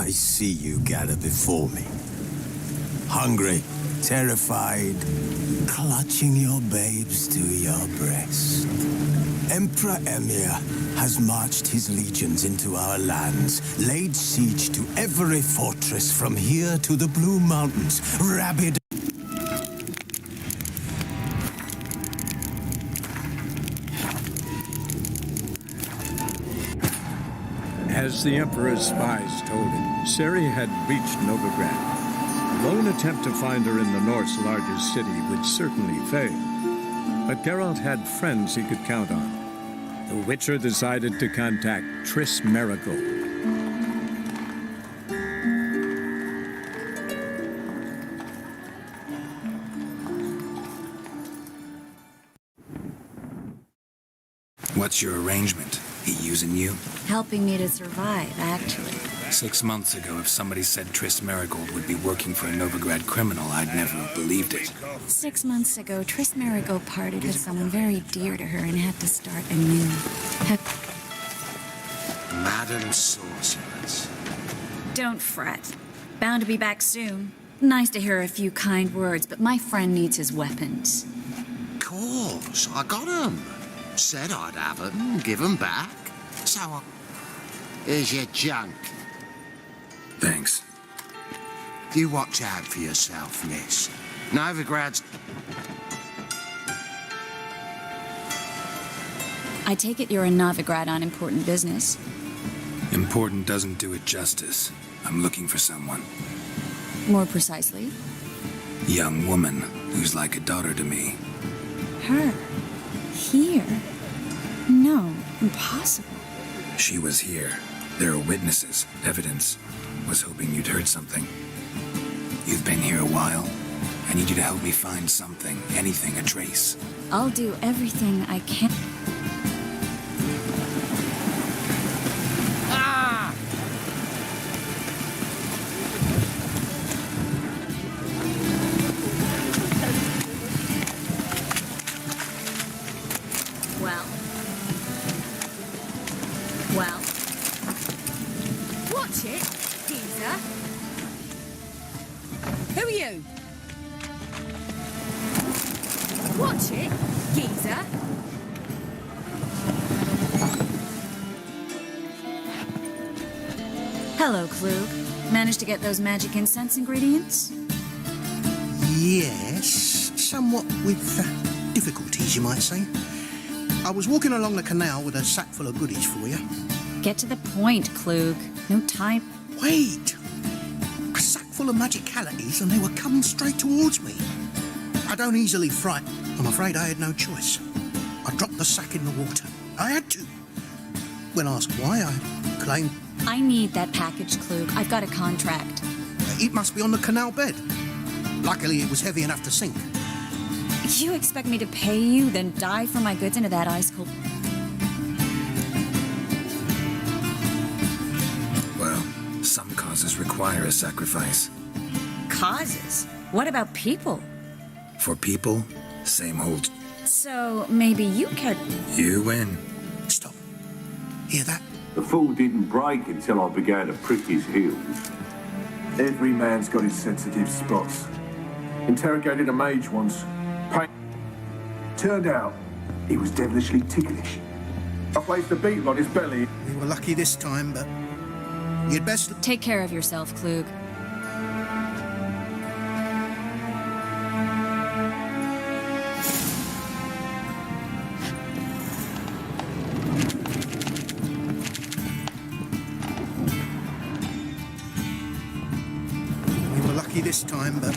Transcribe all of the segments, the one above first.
I see you gather before me. Hungry, terrified, clutching your babes to your breast. Emperor Emir has marched his legions into our lands, laid siege to every fortress from here to the Blue Mountains, rabid. As the Emperor's spies told him, Ciri had reached Novigrad. A lone attempt to find her in the North's largest city would certainly fail. But Geralt had friends he could count on. The Witcher decided to contact Triss Merigold. What's your arrangement? He using you? Helping me to survive, actually. 6 months ago, if somebody said Triss Merigold would be working for a Novigrad criminal, I'd never have believed it. 6 months ago, Triss Merigold parted with someone very dear to her and had to start anew. Madam Sorceress. Don't fret. Bound to be back soon. Nice to hear a few kind words, but my friend needs his weapons. Course, I got 'em. Said I'd have 'em, give 'em back. So, here's your junk. Thanks. You watch out for yourself, miss. Novigrad's... I take it you're in Novigrad on important business. Important doesn't do it justice. I'm looking for someone. More precisely? Young woman who's like a daughter to me. Her? Here? No, impossible. She was here. There are witnesses, evidence. Was hoping you'd heard something. You've been here a while. I need you to help me find something, anything, a trace. I'll do everything I can. Well. Watch it, geezer. Who are you? Watch it, geezer. Hello, Klug. Managed to get those magic incense ingredients? Yes, somewhat with difficulties, you might say. I was walking along the canal with a sack full of goodies for you. Get to the point, Klug. No time. Wait! A sack full of magicalities and they were coming straight towards me. I don't easily frighten. I'm afraid I had no choice. I dropped the sack in the water. I had to. When asked why, I claimed... I need that package, Klug. I've got a contract. It must be on the canal bed. Luckily, it was heavy enough to sink. You expect me to pay you, then dive for my goods into that ice-cold... Well, some causes require a sacrifice. Causes? What about people? For people, same old. So, maybe you could... You win. Stop. Hear that? The fall didn't break until I began to prick his heels. Every man's got his sensitive spots. Interrogated a mage once. Turned out, he was devilishly ticklish. I placed a beetle on his belly. We were lucky this time, but you'd best... Take care of yourself, Klug. We were lucky this time, but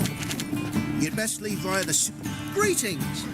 you'd best leave via the... Greetings!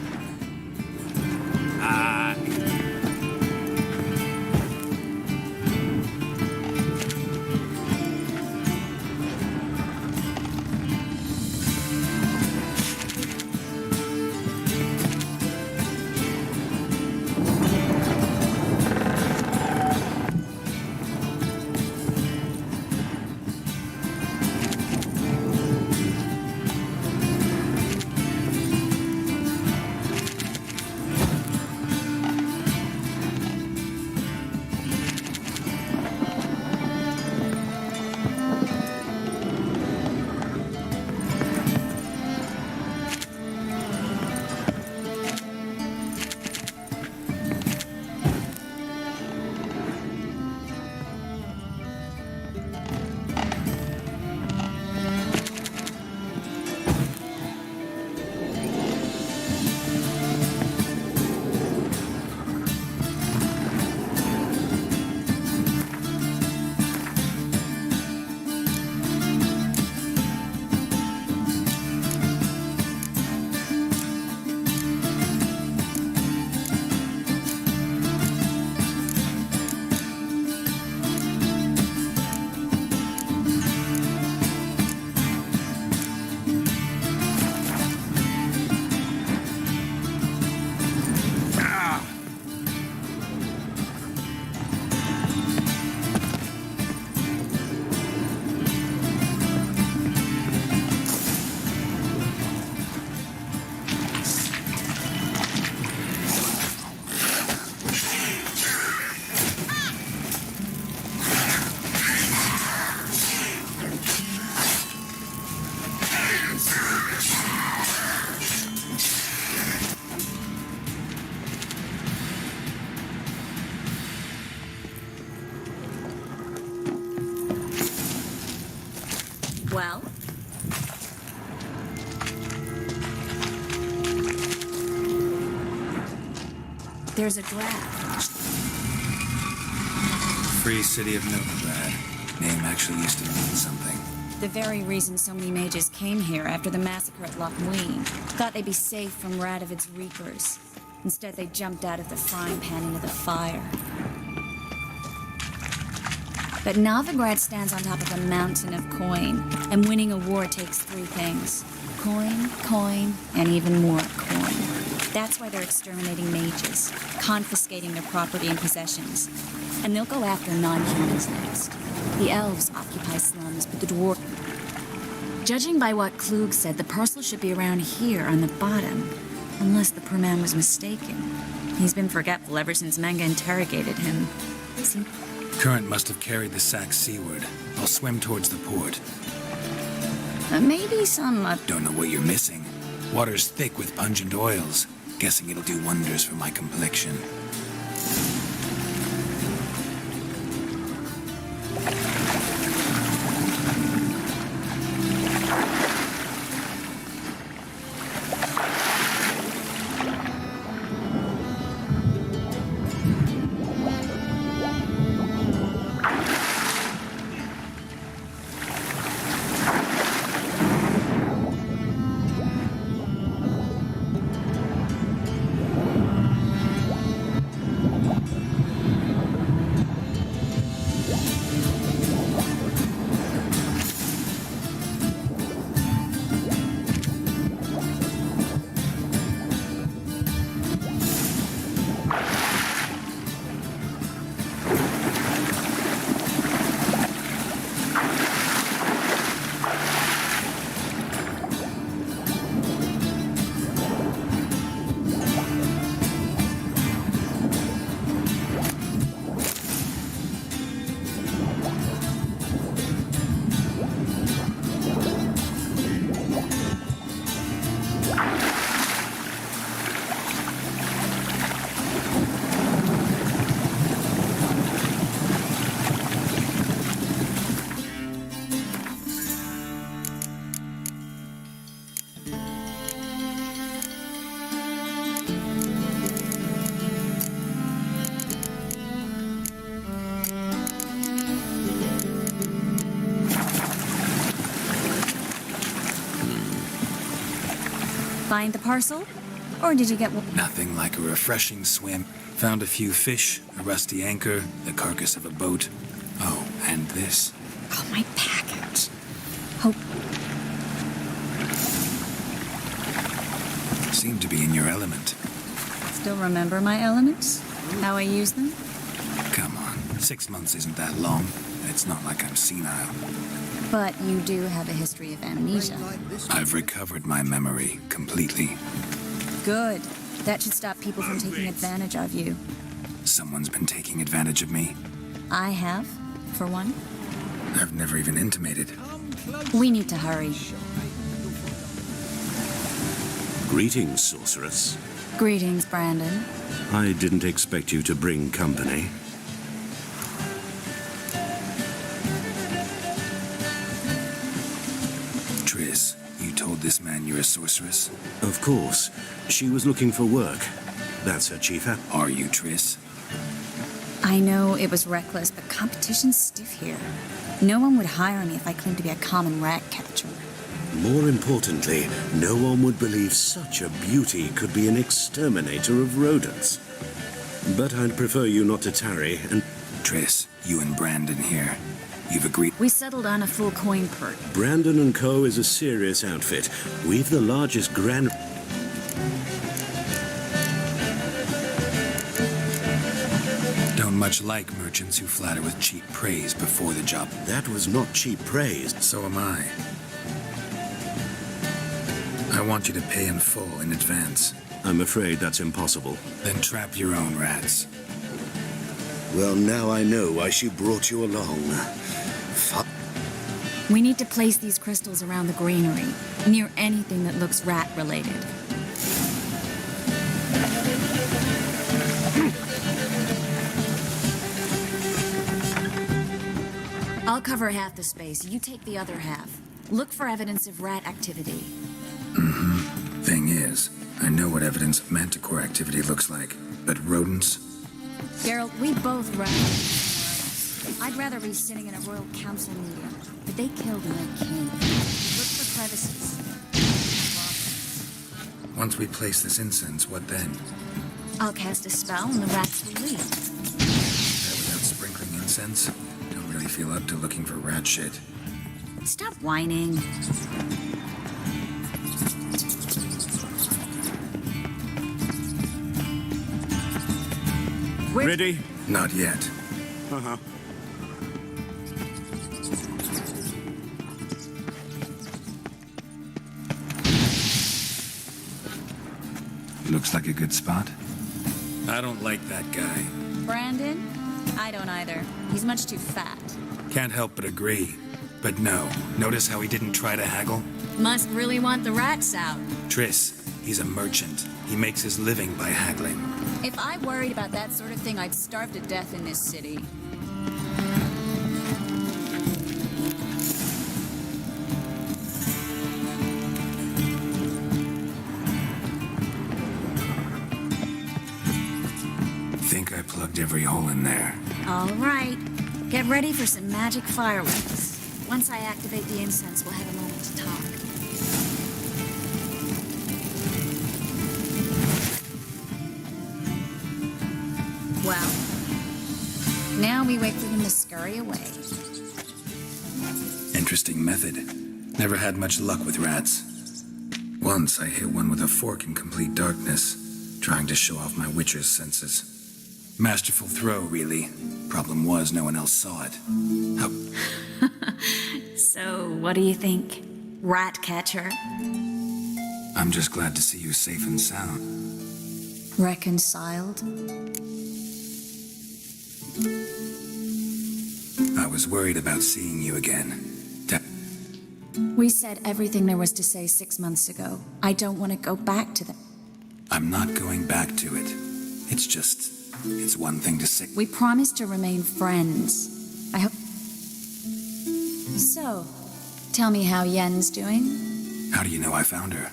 Well? There's a draft. Free City of Novigrad. Name actually used to mean something. The very reason so many mages came here after the massacre at Loch Ween. Thought they'd be safe from Radovid's reapers. Instead, they jumped out of the frying pan into the fire. But Novigrad stands on top of a mountain of coin, and winning a war takes three things. Coin, coin, and even more coin. That's why they're exterminating mages, confiscating their property and possessions. And they'll go after non-humans next. The elves occupy slums, but the dwarf... Judging by what Klug said, the parcel should be around here on the bottom. Unless the poor man was mistaken. He's been forgetful ever since Manga interrogated him. Current must have carried the sack seaward. I'll swim towards the port. Maybe some... Don't know what you're missing. Water's thick with pungent oils. Guessing it'll do wonders for my complexion. Find the parcel? Or did you get one? Nothing like a refreshing swim. Found a few fish, a rusty anchor, the carcass of a boat. Oh, and this. Oh, my package. Hope. Seemed to be in your element. Still remember my elements? How I use them? Come on, 6 months isn't that long. It's not like I'm senile. But you do have a history of amnesia. I've recovered my memory completely. Good. That should stop people from taking advantage of you. Someone's been taking advantage of me. I have, for one. I've never even intimated. We need to hurry. Greetings, sorceress. Greetings, Brandon. I didn't expect you to bring company. Triss, you told this man you're a sorceress? Of course. She was looking for work. That's her chief app. Are you Triss? I know it was reckless, but competition's stiff here. No one would hire me if I claimed to be a common rat catcher. More importantly, no one would believe such a beauty could be an exterminator of rodents. But I'd prefer you not to tarry and... Triss, you and Brandon here. You've agreed. We settled on a full coin perk. Brandon & Co. is a serious outfit. We've the largest grand... Don't much like merchants who flatter with cheap praise before the job. That was not cheap praise. So am I. I want you to pay in full in advance. I'm afraid that's impossible. Then trap your own rats. Well, now I know why she brought you along. We need to place these crystals around the granary, near anything that looks rat-related. I'll cover half the space. You take the other half. Look for evidence of rat activity. Thing is, I know what evidence of manticore activity looks like, but rodents? Geralt, we both run. I'd rather be sitting in a royal council meeting, but they killed my king. Look for crevices. Once we place this incense, what then? I'll cast a spell and the rats will leave. That without sprinkling incense? Don't really feel up to looking for rat shit. Stop whining. Ready? Not yet. Uh-huh. Looks like a good spot. I don't like that guy. Brandon? I don't either. He's much too fat. Can't help but agree. But no, notice how he didn't try to haggle? Must really want the rats out. Triss, he's a merchant. He makes his living by haggling. If I worried about that sort of thing, I'd starve to death in this city. Think I plugged every hole in there. All right. Get ready for some magic fireworks. Once I activate the incense, we'll have a moment to talk. Well, now we wait for them to scurry away. Interesting method. Never had much luck with rats. Once I hit one with a fork in complete darkness, trying to show off my witcher's senses. Masterful throw, really. Problem was, no one else saw it. How... So, what do you think? Rat catcher? I'm just glad to see you safe and sound. Reconciled? I was worried about seeing you again. We said everything there was to say 6 months ago. I don't want to go back to them. I'm not going back to it. It's one thing to say. We promised to remain friends. I hope... So, tell me how Yen's doing? How do you know I found her?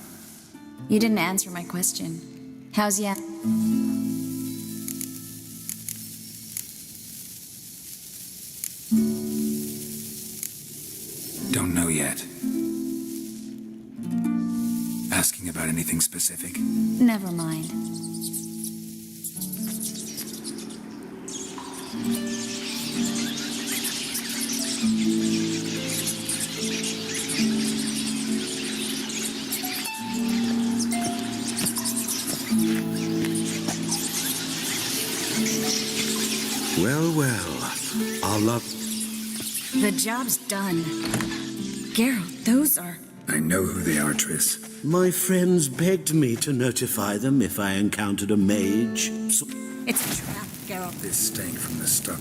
You didn't answer my question. How's Yen? Don't know yet. Asking about anything specific? Never mind. Well, I'll love... The job's done. Geralt, those are... I know who they are, Triss. My friends begged me to notify them if I encountered a mage. So... It's a trap, Geralt. This stank from the start.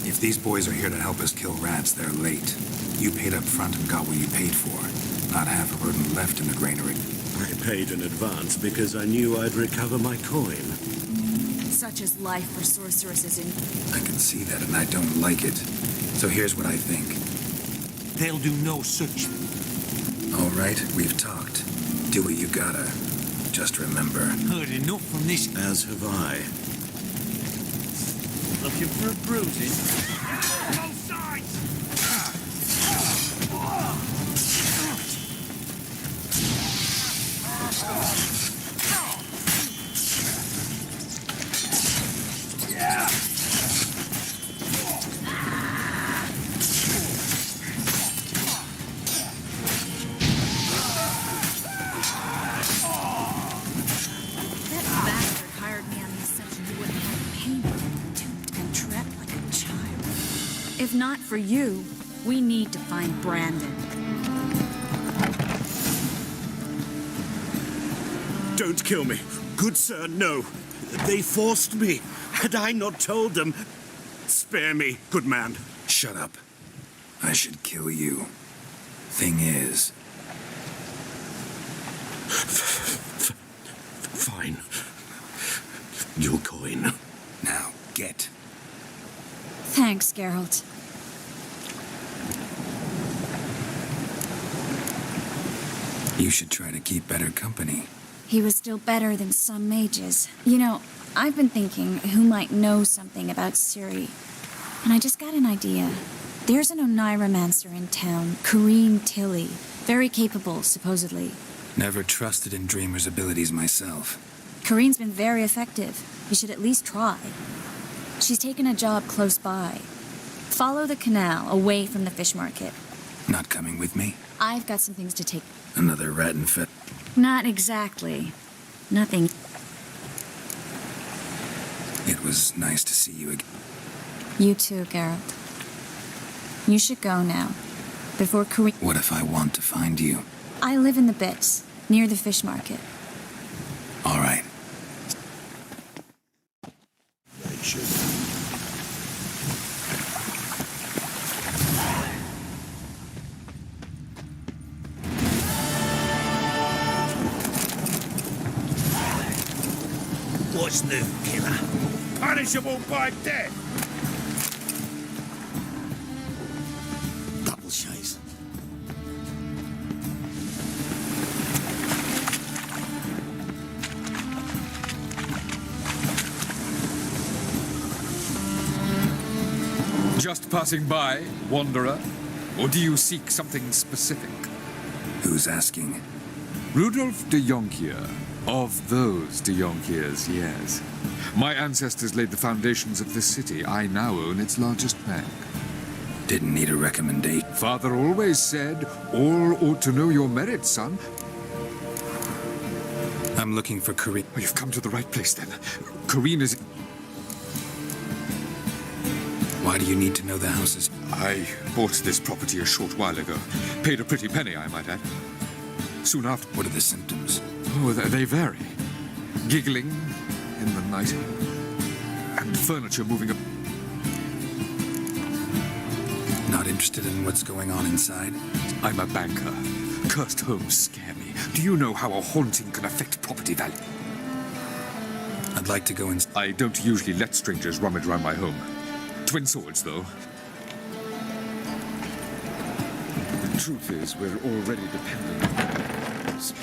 If these boys are here to help us kill rats, they're late. You paid up front and got what you paid for. Not half a rodent left in the granary. I paid in advance because I knew I'd recover my coin. Such is life for sorceresses in... I can see that, and I don't like it. So here's what I think. They'll do no such... All right, we've talked. Do what you gotta. Just remember. Heard enough from this. As have I. Looking for a bruising? Both sides! That bastard hired me on the assumption he wouldn't have pain, duped and trapped like a child. If not for you, we need to find Brandon. Don't kill me. Good sir, no. They forced me. Had I not told them... Spare me, good man. Shut up. I should kill you. Thing is... Fine. Your coin. Now, get. Thanks, Geralt. You should try to keep better company. He was still better than some mages. You know, I've been thinking who might know something about Ciri. And I just got an idea. There's an Oneiromancer in town, Corrine Tilly. Very capable, supposedly. Never trusted in Dreamer's abilities myself. Corrine's been very effective. You should at least try. She's taken a job close by. Follow the canal, away from the fish market. Not coming with me? I've got some things to take. Another rat and fit. Not exactly. Nothing. It was nice to see you again. You too, Geralt. You should go now. Before Corrine... What if I want to find you? I live in the Bits, near the fish market. All right. What's new, killer? Punishable by death! Double chase. Just passing by, wanderer? Or do you seek something specific? Who's asking? Rudolf de Jonkier. Of those de Jonkiers, yes. My ancestors laid the foundations of this city. I now own its largest bank. Didn't need a recommendation. Father always said, all ought to know your merit, son. I'm looking for Corrine. Oh, you've come to the right place, then. Corrine is... Why do you need to know the houses? I bought this property a short while ago. Paid a pretty penny, I might add. Soon after... What are the symptoms? Oh, they vary. Giggling in the night. And furniture moving up. Not interested in what's going on inside? I'm a banker. Cursed homes scare me. Do you know how a haunting can affect property value? I'd like to go in. I don't usually let strangers rummage around my home. Twin swords, though. The truth is, we're already dependent on others.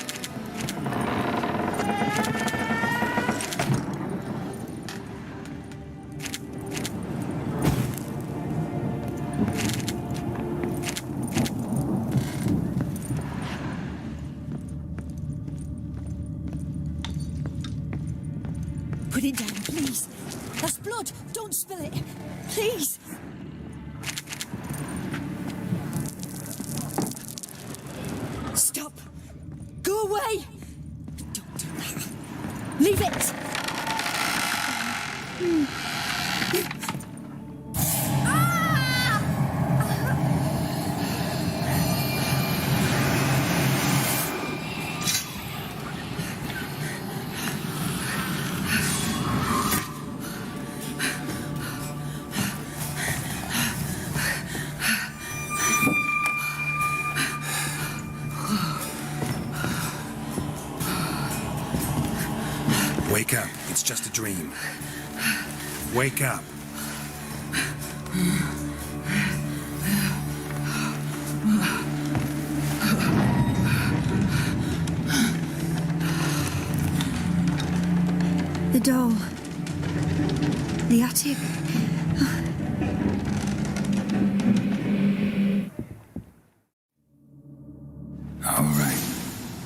Put it down, please. That's blood. Don't spill it. Please. Stop. Go away. Don't do that. Leave it. Wake up. It's just a dream. Wake up. The doll. The attic. All right.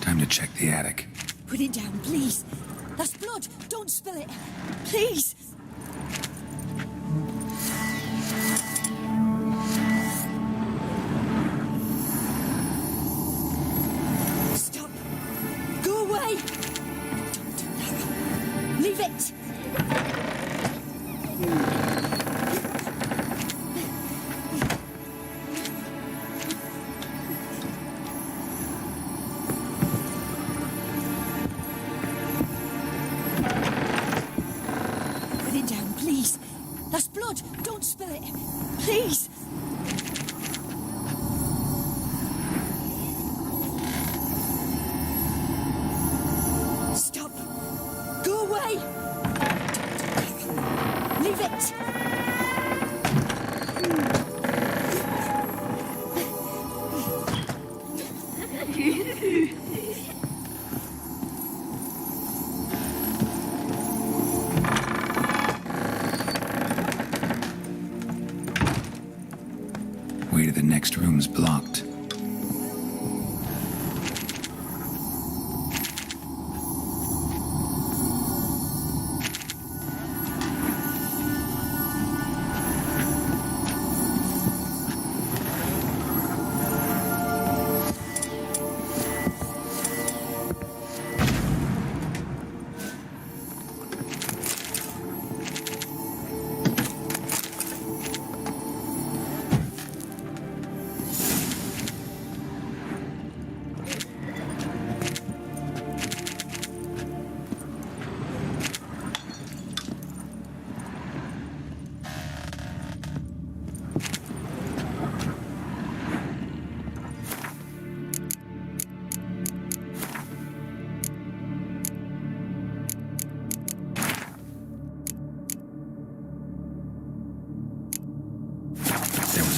Time to check the attic. Put it down, please. That's blood. Don't spill it. Please. Stop. Go away. Don't do that. Leave it. Put it down, please. That's blood. Don't spill it. Please. Stop. Go away. Leave it. Way to the next room's blocked.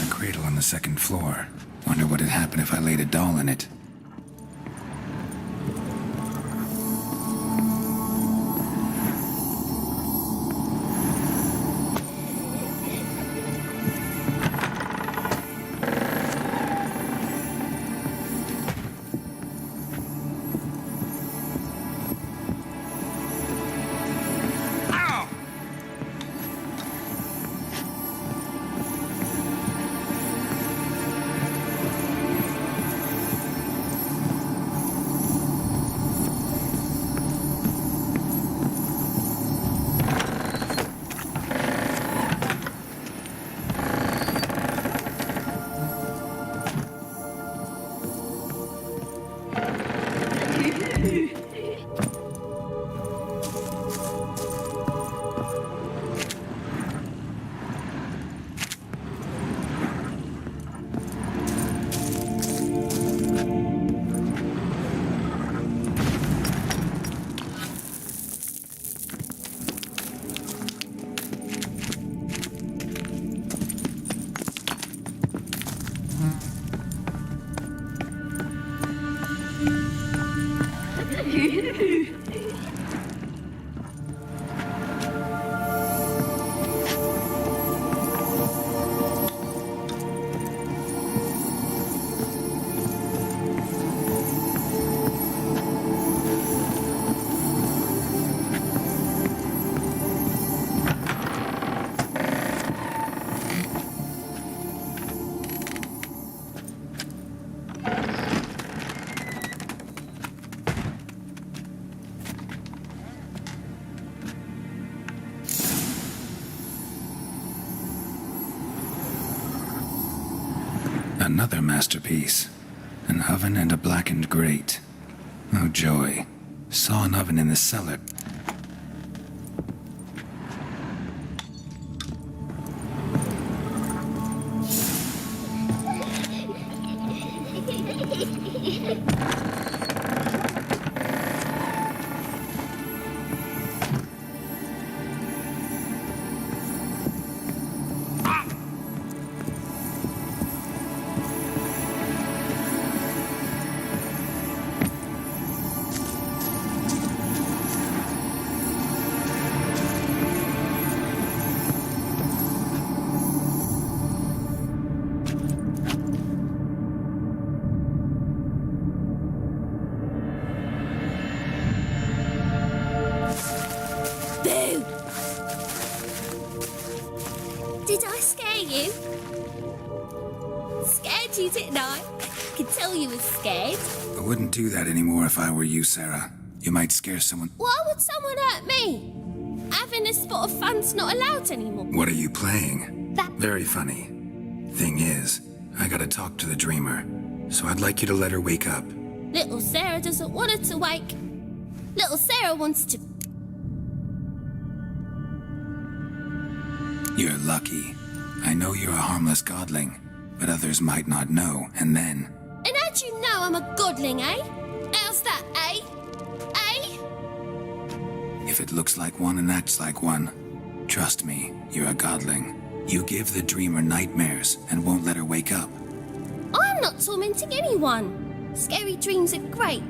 Cradle on the second floor. Wonder what had happened if I laid a doll in it. Another masterpiece. An oven and a blackened grate. Oh, joy. Saw an oven in the cellar. Did I scare you? Scared you, didn't I? I could tell you were scared. I wouldn't do that anymore if I were you, Sarah. You might scare someone. Why would someone hurt me? Having a spot of fun's not allowed anymore. What are you playing? That... Very funny. Thing is, I gotta talk to the dreamer, so I'd like you to let her wake up. Little Sarah doesn't want her to wake. Little Sarah wants to... You're lucky. I know you're a harmless godling, but others might not know, and then... And how'd you know I'm a godling, eh? How's that, eh? Eh? If it looks like one and acts like one, trust me, you're a godling. You give the dreamer nightmares and won't let her wake up. I'm not tormenting anyone. Scary dreams are great.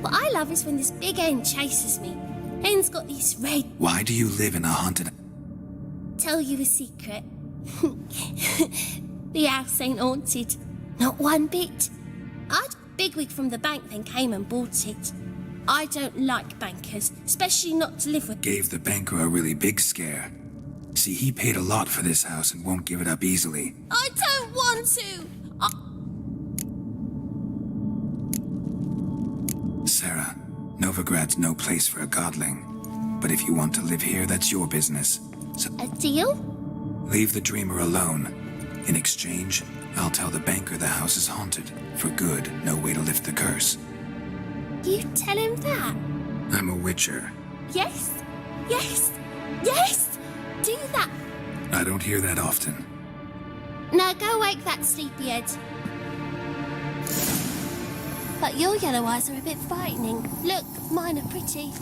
What I love is when this big hen chases me. Hen's got these red... Why do you live in a haunted... Tell you a secret. The house ain't haunted. Not one bit. I'd bigwig from the bank then came and bought it. I don't like bankers, especially not to live with. Gave the banker a really big scare. See, he paid a lot for this house and won't give it up easily. I don't want to. Sarah, Novigrad's no place for a godling. But if you want to live here, that's your business. So A deal? leave the dreamer alone. In exchange, I'll tell the banker the house is haunted. For good, no way to lift the curse. You tell him that? I'm a witcher. Yes, yes, yes! Do that. I don't hear that often. Now go wake that sleepyhead. But your yellow eyes are a bit frightening. Look, mine are pretty.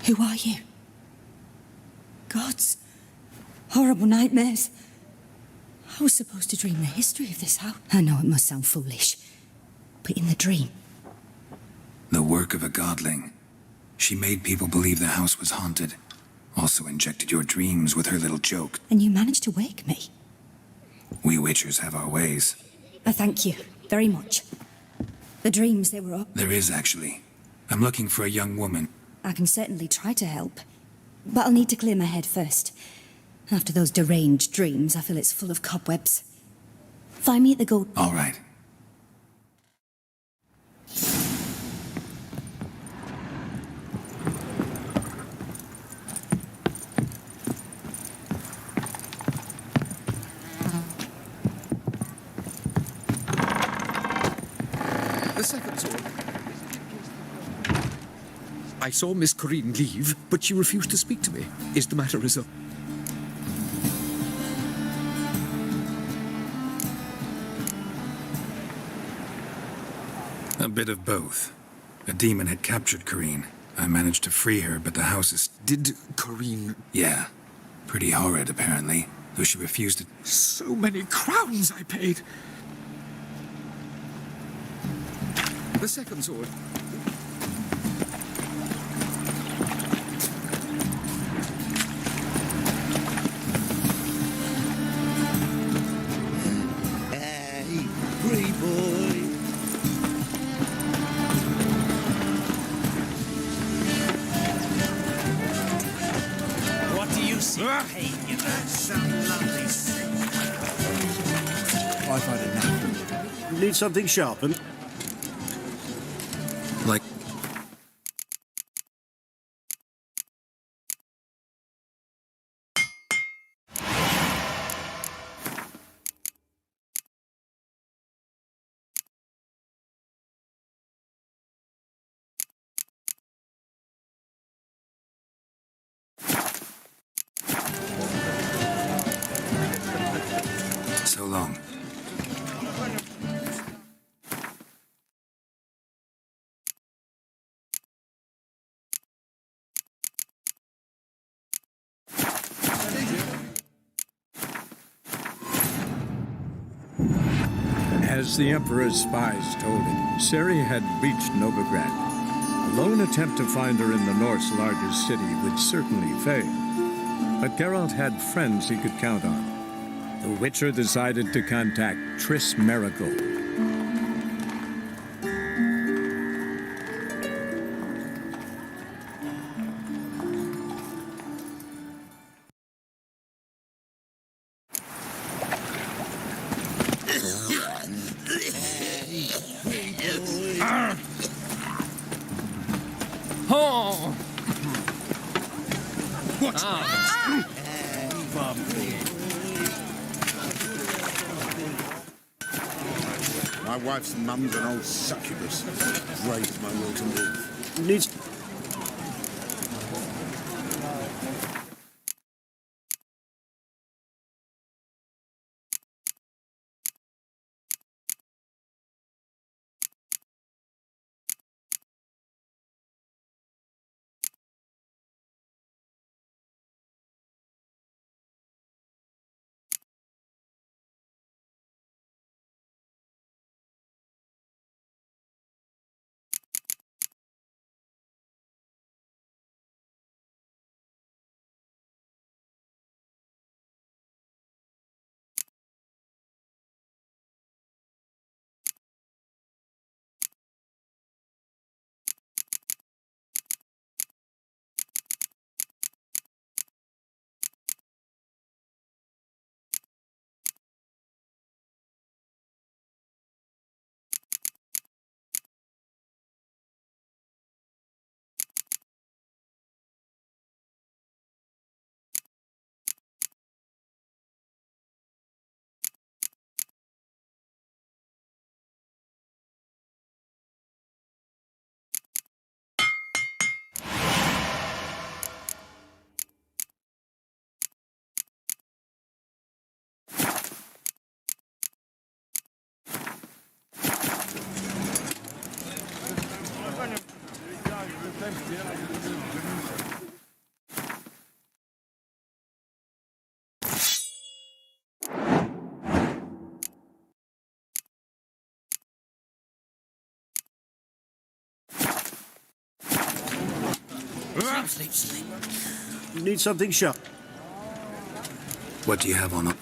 Who are you? Gods. Horrible nightmares. I was supposed to dream the history of this house. I know it must sound foolish, but in the dream... The work of a godling. She made people believe the house was haunted. Also injected your dreams with her little joke. And you managed to wake me. We witchers have our ways. I thank you very much. The dreams, they were up. There is, actually. I'm looking for a young woman. I can certainly try to help. But I'll need to clear my head first. After those deranged dreams, I feel it's full of cobwebs. Find me at the gold... All right. The second sword. I saw Miss Corinne leave, but she refused to speak to me. Is the matter resolved? A bit of both. A demon had captured Corinne. I managed to free her, but the house is... Did Corinne... Yeah. Pretty horrid, apparently. Though she refused to... So many crowns I paid. The second sword. Hey, free boy. What do you see? Hey, you some lovely I find it natural. Need something sharpened? Like... So long. As the Emperor's spies told him, Ciri had reached Novigrad. A lone attempt to find her in the North's largest city would certainly fail. But Geralt had friends he could count on. The Witcher decided to contact Triss Merigold. Oh! What? My wife's mum's an old succubus. Raised my will to live. Needs... Sleep, sleep. Need something sharp. What do you have on it?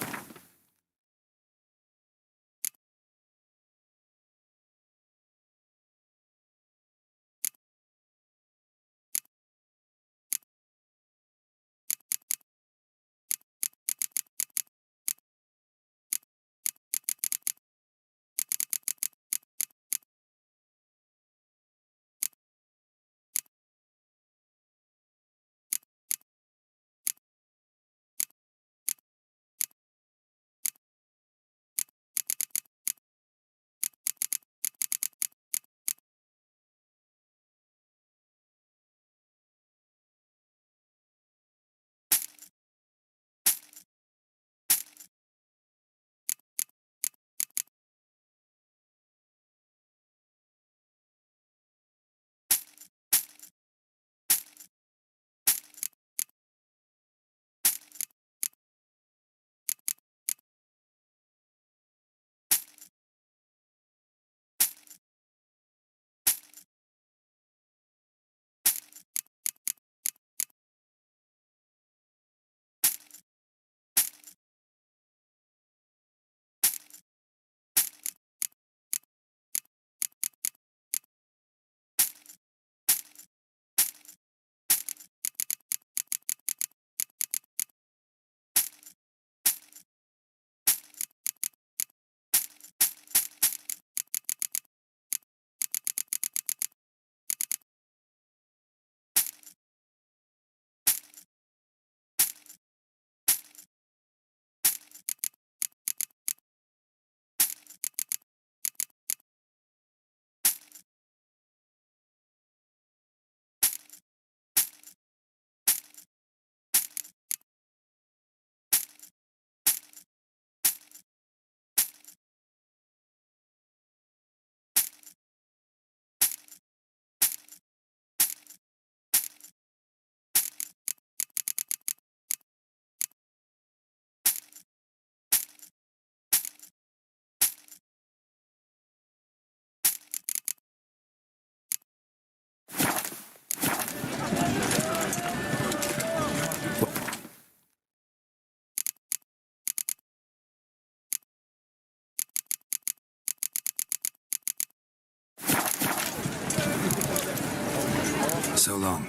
so long?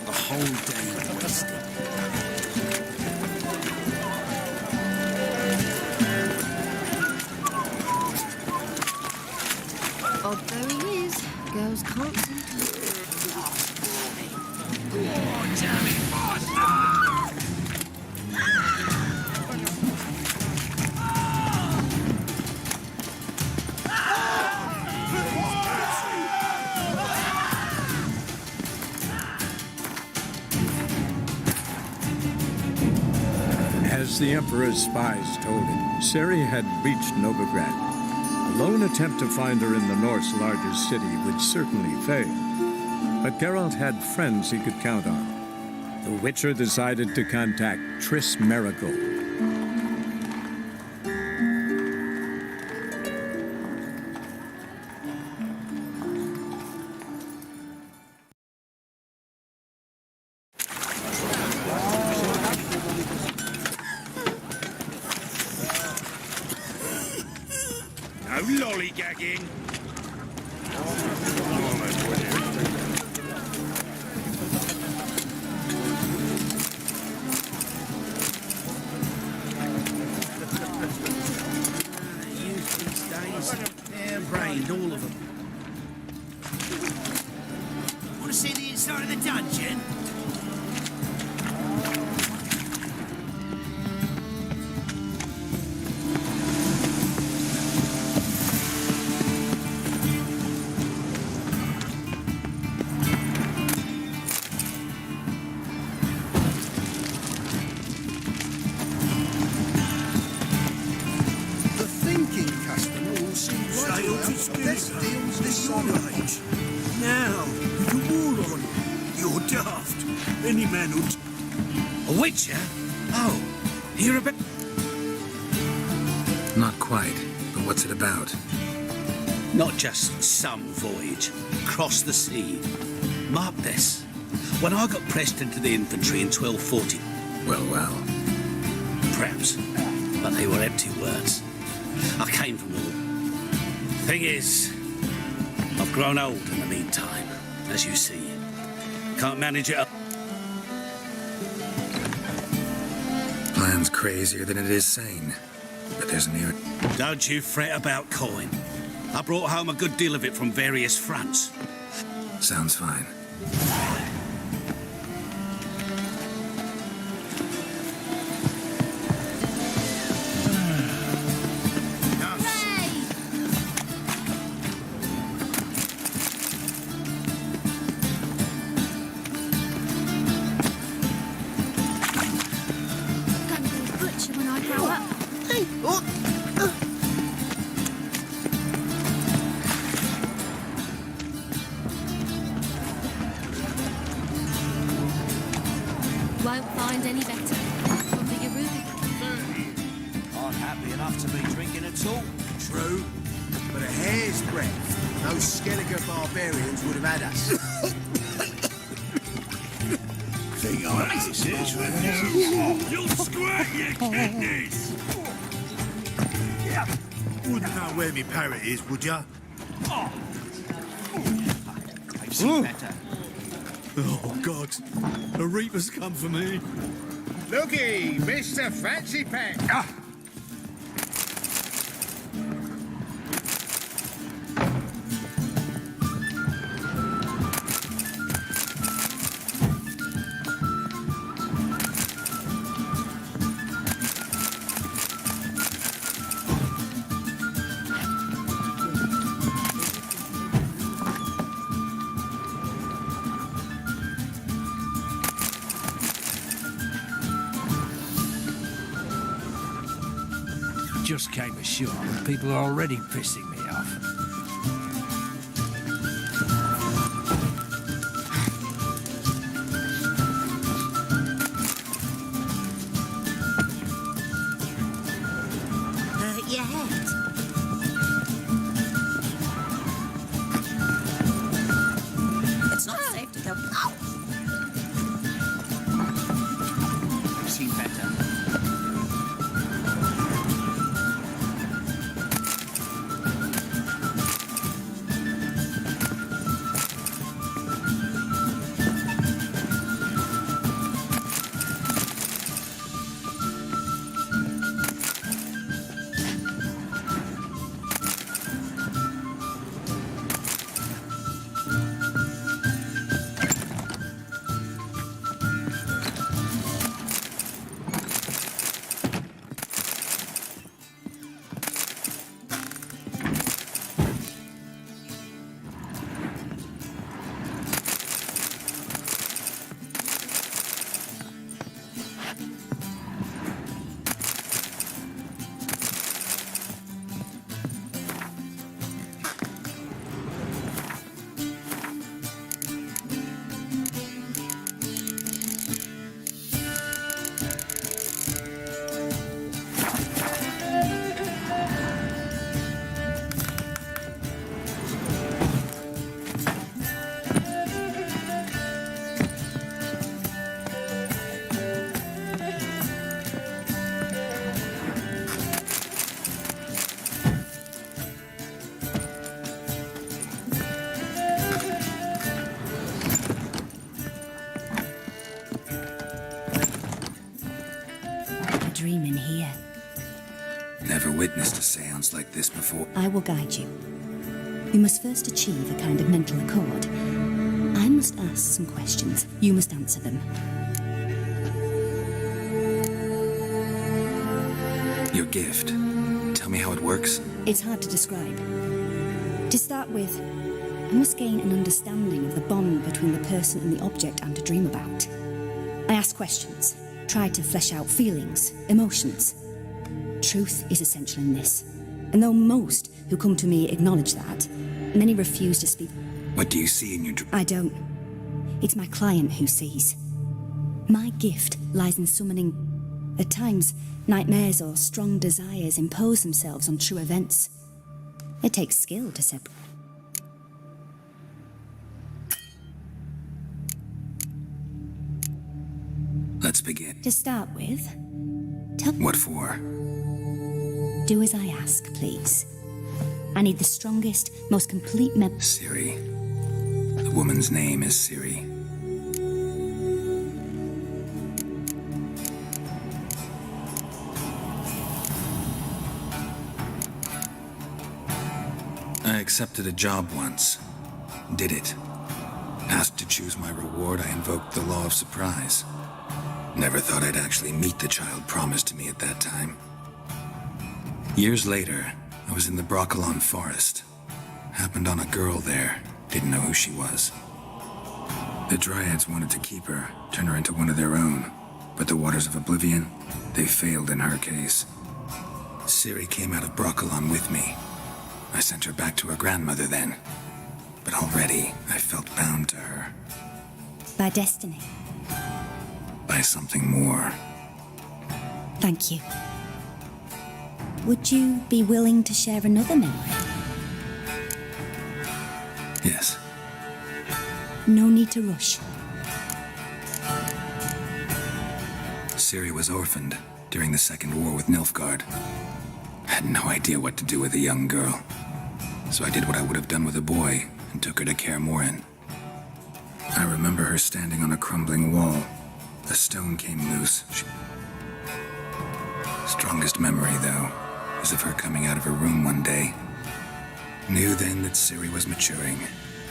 The whole day wasted. Odd though he is, girls can't seem to... As the Emperor's spies told him, Ciri had reached Novigrad. A lone attempt to find her in the North's largest city would certainly fail. But Geralt had friends he could count on. The Witcher decided to contact Triss Merigold. No lollygagging. Youth these days, hair-brained, all of them. Want to see the inside of the dungeon? The thinking customer will see right away that this deals with your age. Now, you moron, you're daft. Any man who'd... A witcher? Oh, you're a bit... Not quite, but what's it about? Not just some voyage, across the sea. Mark this. When I got pressed into the infantry in 1240... Well. Perhaps, but they were empty words. I came from war. Thing is, I've grown old in the meantime, as you see. Can't manage it up. Plan's crazier than it is sane. But there's an ear. Don't you fret about coin. I brought home a good deal of it from various fronts. Sounds fine. Won't find any better. Probably your Ruby. I'm happy enough to be drinking at all. True. But a hair's breadth, those Skellige barbarians would have had us. Thing I You'll squirt your kidneys! Wouldn't know where me parrot is, would ya? I've seen better. Oh, God. A reaper's come for me. Looky, Mr. Fancy Pack. Just came ashore and people are already pissing me off. Your head. It's not safe to go. Ow! I've seen better. dream in here. Never witnessed a seance like this before. I will guide you. You must first achieve a kind of mental accord. I must ask some questions. You must answer them. Your gift. Tell me how it works. It's hard to describe. To start with, I must gain an understanding of the bond between the person and the object I'm to dream about. I ask questions, try to flesh out feelings, emotions. Truth is essential in this. And though most who come to me acknowledge that, many refuse to speak. What do you see in your dream? I don't. It's my client who sees. My gift lies in summoning, at times, nightmares or strong desires impose themselves on true events. It takes skill to separate. Let's begin. To start with, tell me. What for? Do as I ask, please. I need the strongest, most complete Siri. The woman's name is Siri. I accepted a job once. Did it. Asked to choose my reward, I invoked the law of surprise. Never thought I'd actually meet the child promised to me at that time. Years later, I was in the Broccolon forest. Happened on a girl there. Didn't know who she was. The Dryads wanted to keep her, turn her into one of their own. But the Waters of Oblivion, they failed in her case. Ciri came out of Broccolon with me. I sent her back to her grandmother then. But already, I felt bound to her. By destiny. By something more. Thank you. Would you be willing to share another memory? Yes. No need to rush. Ciri was orphaned during the Second War with Nilfgaard. Had no idea what to do with a young girl. So I did what I would have done with a boy and took her to Kaer Morhen. I remember her standing on a crumbling wall. A stone came loose. Strongest memory, though, is of her coming out of her room one day. Knew then that Ciri was maturing.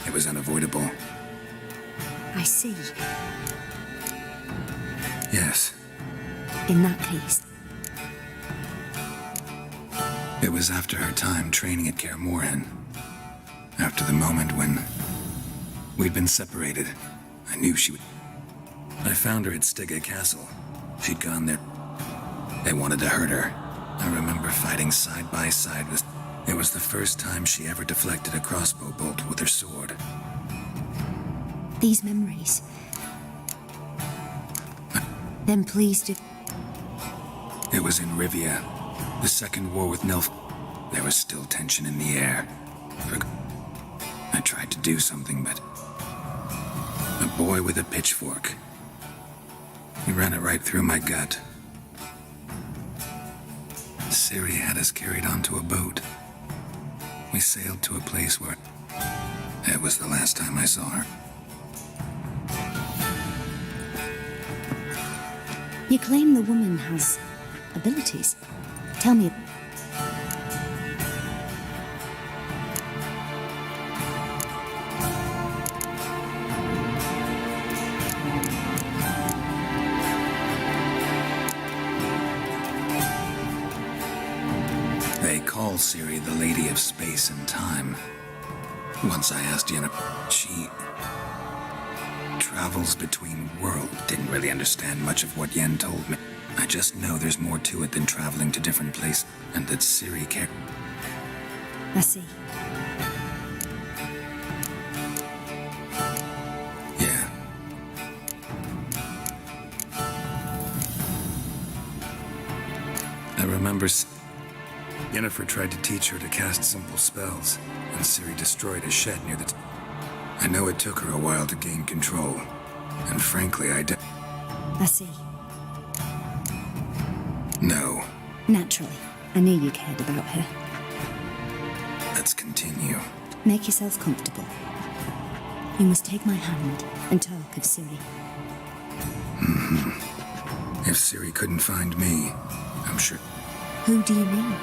It was unavoidable. I see. Yes. In that case. It was after her time training at Kaer Morhen. After the moment when we'd been separated, I knew she would. I found her at Stygga Castle. She'd gone there. They wanted to hurt her. I remember fighting side by side with... It was the first time she ever deflected a crossbow bolt with her sword. These memories. Then please do... It was in Rivia. The Second War with Nilf. There was still tension in the air. I tried to do something, but... A boy with a pitchfork. He ran it right through my gut. Ciri had us carried onto a boat. We sailed to a place where... It was the last time I saw her. You claim the woman has abilities. Tell me... They call Ciri the Lady of Space and Time. Once I asked Yenna, she travels between worlds. Didn't really understand much of what Yen told me. I just know there's more to it than traveling to different places, and that Ciri cared. I see. Yeah. I remember Yennefer tried to teach her to cast simple spells, and Ciri destroyed a shed near the... I know it took her a while to gain control, and frankly, I see. No. Naturally. I knew you cared about her. Let's continue. Make yourself comfortable. You must take my hand and talk of Ciri. If Ciri couldn't find me, I'm sure... Who do you mean?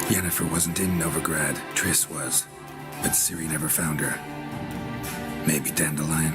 Yennefer wasn't in Novigrad. Triss was. But Ciri never found her. Maybe Dandelion?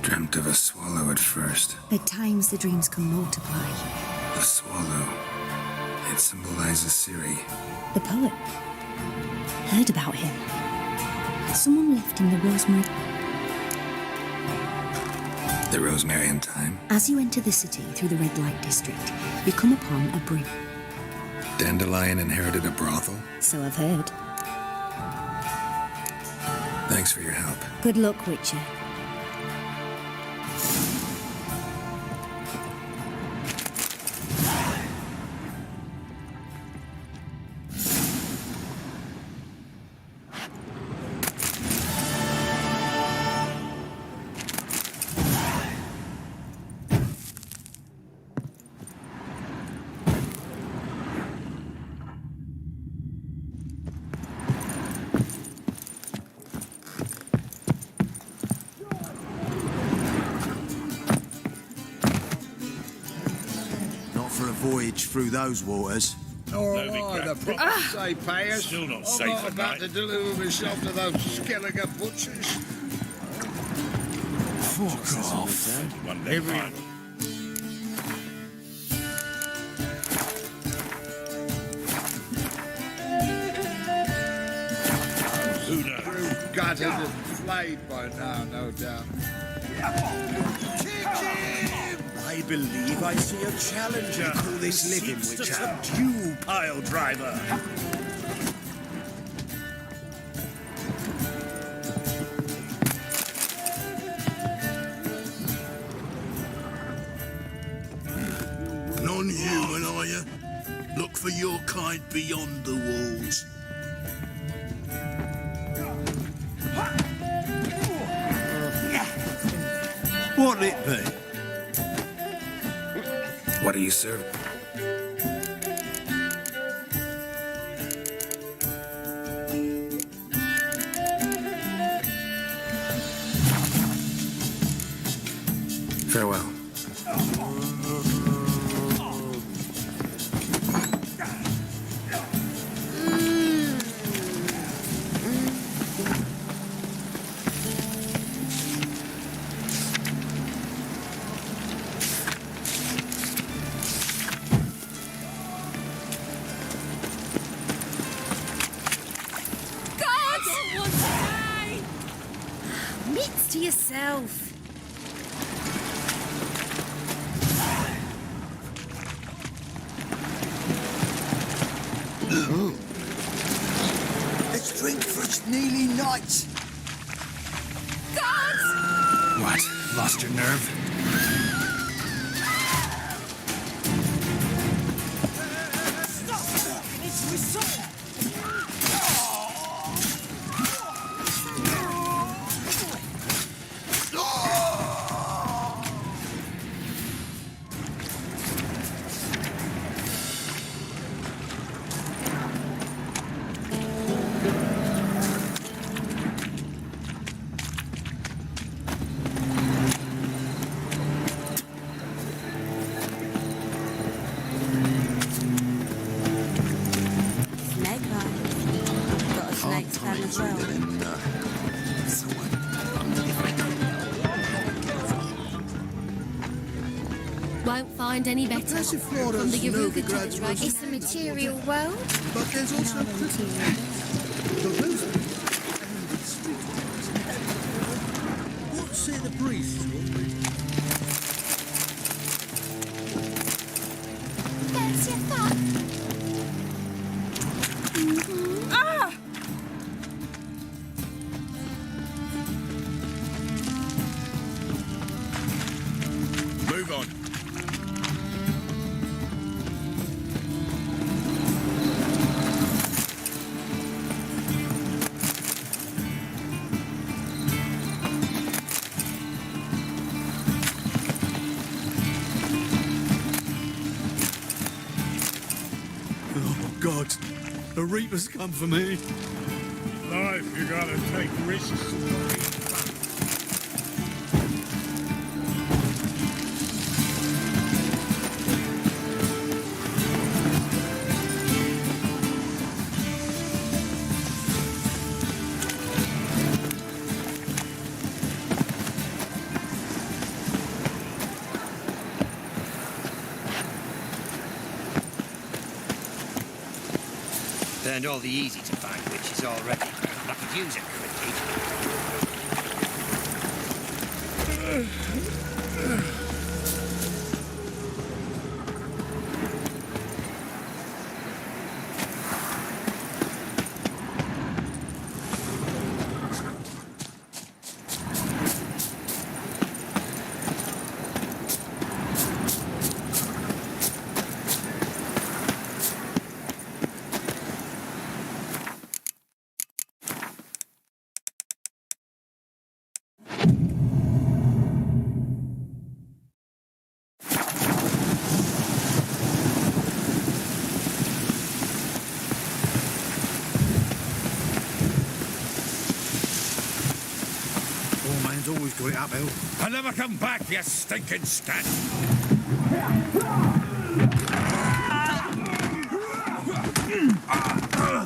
Dreamt of a swallow at first. At times, the dreams can multiply. The swallow. It symbolizes Ciri. The poet. Heard about him. Someone left him the rosemary. The Rosemarian time. As you enter the city through the red light district, you come upon a bridge. Dandelion inherited a brothel? So I've heard. Thanks for your help. Good luck, Witcher. Voyage through those waters. All right, the proper say payers. Still not I'm safe not at about night. to deliver myself to those Skelliger butchers. Fuck off. One day Every- final. Who knows? Through gutted and flayed by now, no doubt. I believe I see a challenger through this living Seems to witcher. subdue, pile driver. Non-human, are you? Look for your kind beyond the walls. What'll it be? What do you serve? Farewell. Mitts to yourself. Let's drink for it's nearly night. What? Lost your nerve? was reading in, Won't find any better. Impressive Florida's From the Yaruga to the Novigrad Dragon. It's the material world. but there's also Another material. the roof. What say the priest? There's your thought. Ah! Move on. Oh, God. The Reaper's come for me. Life, you gotta take risks. Turned all the easy to find witches already. I could use a critique. Poor man's always got it uphill. I'll never come back, you stinking scat.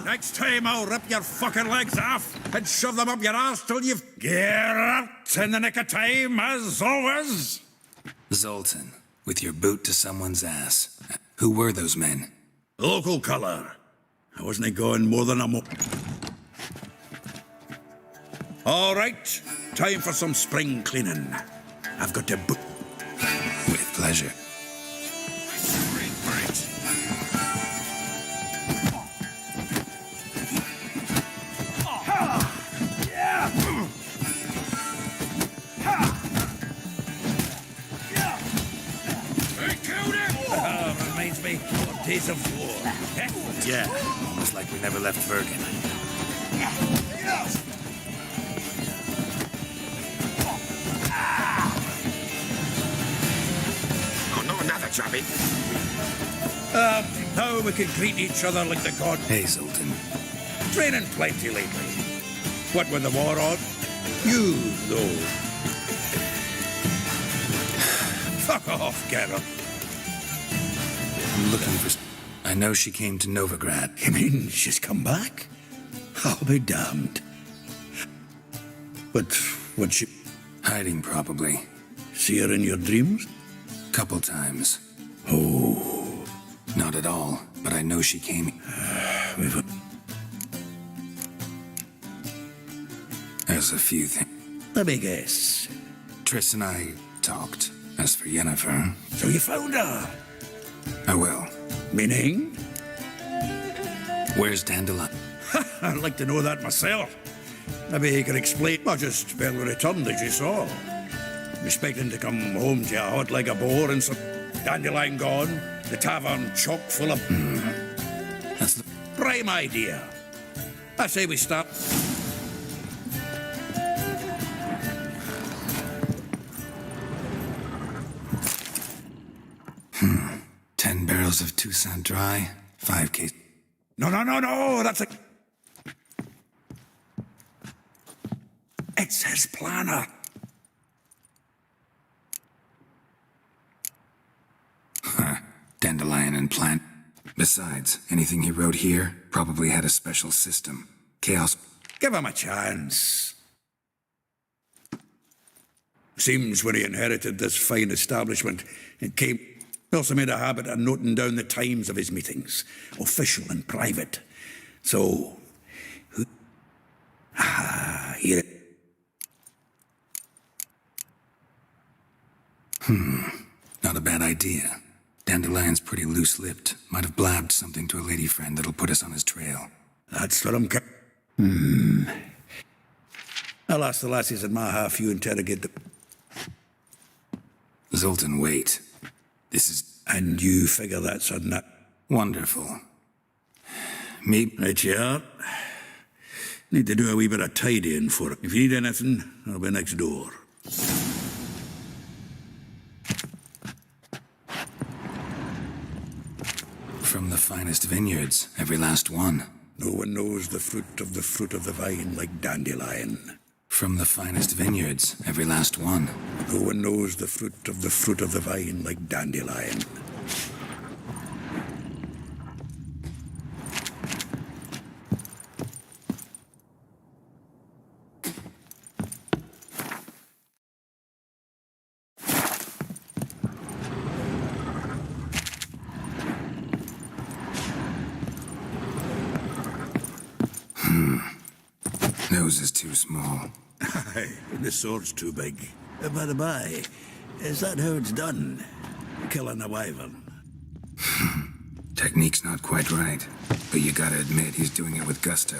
Next time I'll rip your fucking legs off and shove them up your arse till you've get in the nick of time, as always. Zoltan, with your boot to someone's ass. Who were those men? Local colour. I wasn't going more than a mo... All right, time for some spring cleaning. I've got to boot... With pleasure. Reminds me of days of war. Yeah, almost like we never left Bergen. Oh, not another chappie. Now we can greet each other like the god. Hey, Zoltan. Training plenty lately. What with the war on? You know. Fuck off, Geralt. I'm looking for... I know she came to Novigrad. You mean she's come back? I'll be damned. But would she... Hiding, probably. See her in your dreams? Couple times. Oh. Not at all, but I know she came... There's a few things. Let me guess. Triss and I talked. As for Yennefer... So you found her? I will. Meaning? Where's Dandelion? I'd like to know that myself. Maybe he can explain. I just barely returned, as you saw. Expecting to come home to a hot like a boar and some dandelion gone, the tavern chock full of... That's the... Prime idea. I say we start... 10 barrels of Toussaint Dry, 5 cases. No, that's a... It says planner. Dandelion and plant. Besides, anything he wrote here probably had a special system. Chaos. Give him a chance. Seems when he inherited this fine establishment, it came... He also made a habit of noting down the times of his meetings, official and private. So... here... Not a bad idea. Dandelion's pretty loose-lipped. Might have blabbed something to a lady friend that'll put us on his trail. That's what I'm... I'll ask the lassies in my half you interrogate the... Zoltan, wait. This is... And you figure that's on that... Wonderful. Me... Right you are. Need to do a wee bit of tidying for it. If you need anything, I'll be next door. From the finest vineyards, every last one. No one knows the fruit of the vine like Dandelion. From the finest vineyards, every last one. No one knows the fruit of the vine like Dandelion. Nose is too small. Aye, and the sword's too big. By the by, is that how it's done? Killing a wyvern? Technique's not quite right, but you gotta admit he's doing it with gusto.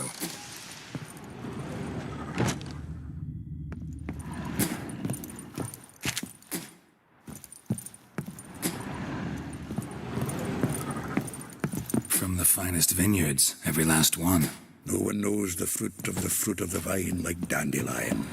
From the finest vineyards, every last one. No one knows the fruit of the vine like Dandelion.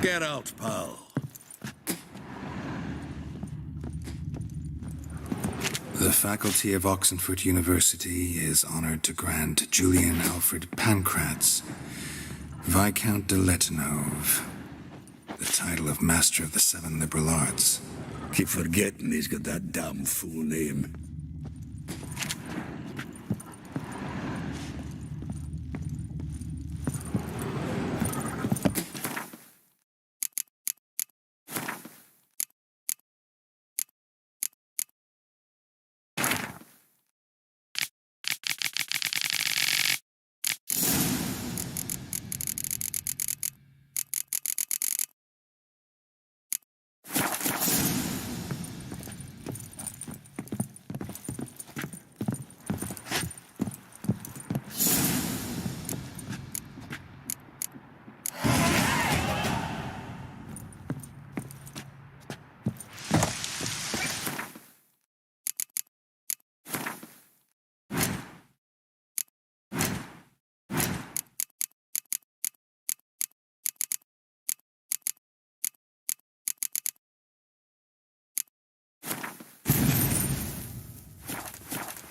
Geralt, pal. The faculty of Oxenford University is honored to grant Julian Alfred Pancratz, Viscount de Letonov, the title of Master of the Seven Liberal Arts. Keep forgetting he's got that damn fool name.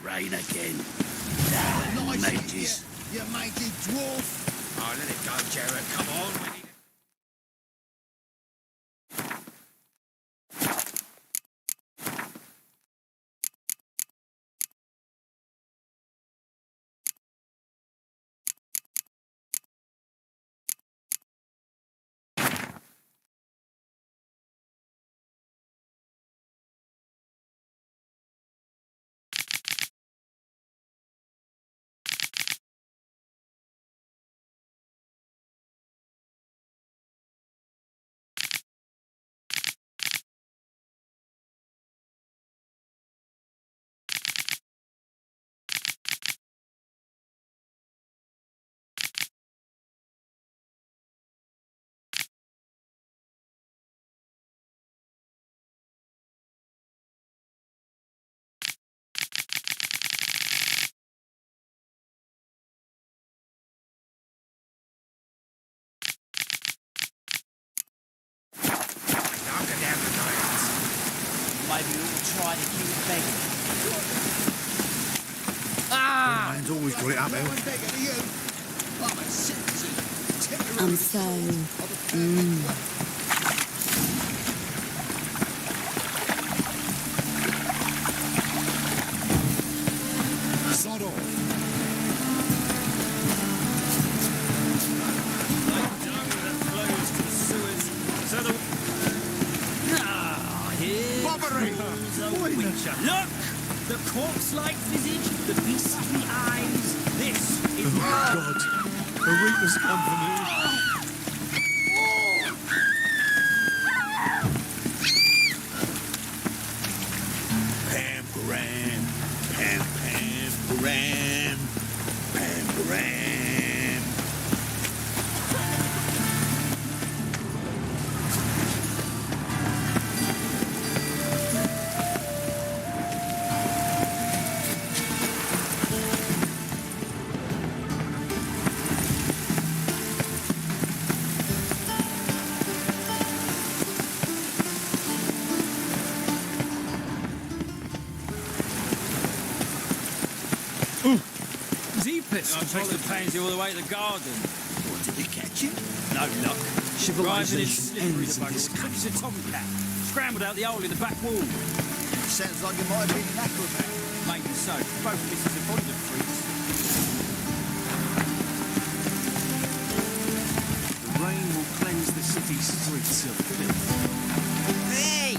Rain again. Nice, mages. You mangy dwarf. Oh, let it go, Jared. Come on. We need... Maybe we'll try to keep it begging. Ah! Man's always got it up there. I'm so... Sod off. Look! The corpse-like visage, the beastly eyes. This is God, a Reaper's company. Pam-param, pam-pam-param, pam-param. Deepest. I'll take the pansy all the way to the garden. What, did they catch him? No luck. Civilization ends in He's this a tomcat. Scrambled out the hole in the back wall. Sounds like it might have been an acrobat. Maybe so. Both misses are fond of freaks. The rain will cleanse the city streets of filth. Hey!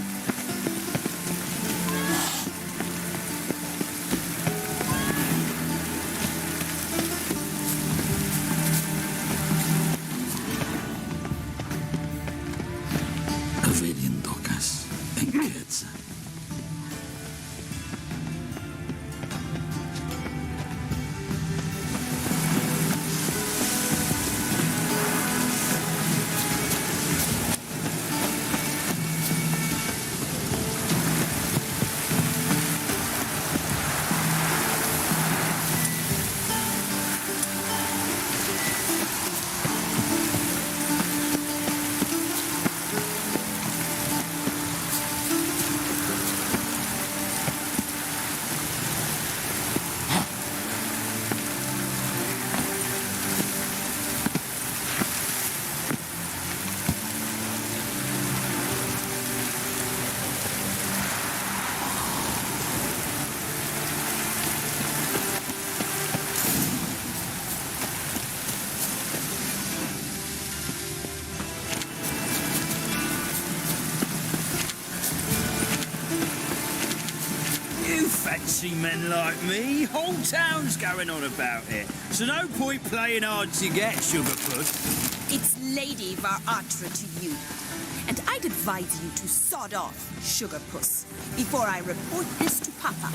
See men like me, whole town's going on about it. So no point playing hard to get, Sugar Puss. It's Lady Varatra to you. And I'd advise you to sod off, Sugar Puss, before I report this to Papa.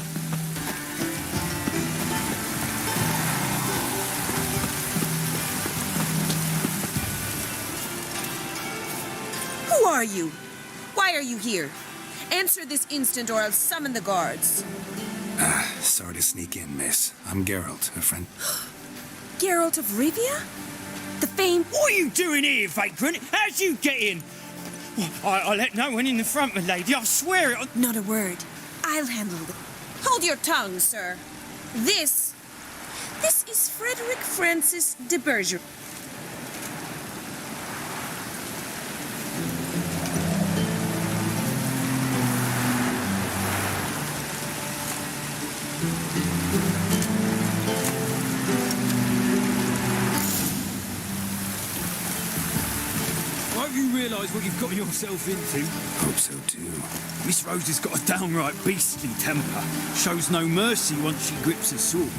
Who are you? Why are you here? Answer this instant or I'll summon the guards. Sorry to sneak in, miss. I'm Geralt, a friend. Geralt of Rivia? The famed... What are you doing here, vagrant? How'd you get in? I let no one in the front, my lady. I swear it. Not a word. I'll handle it. Hold your tongue, sir. This is Frederick Francis de Berger. What you've got yourself into. Hope so too. Miss Rose has got a downright beastly temper. Shows no mercy once she grips a sword.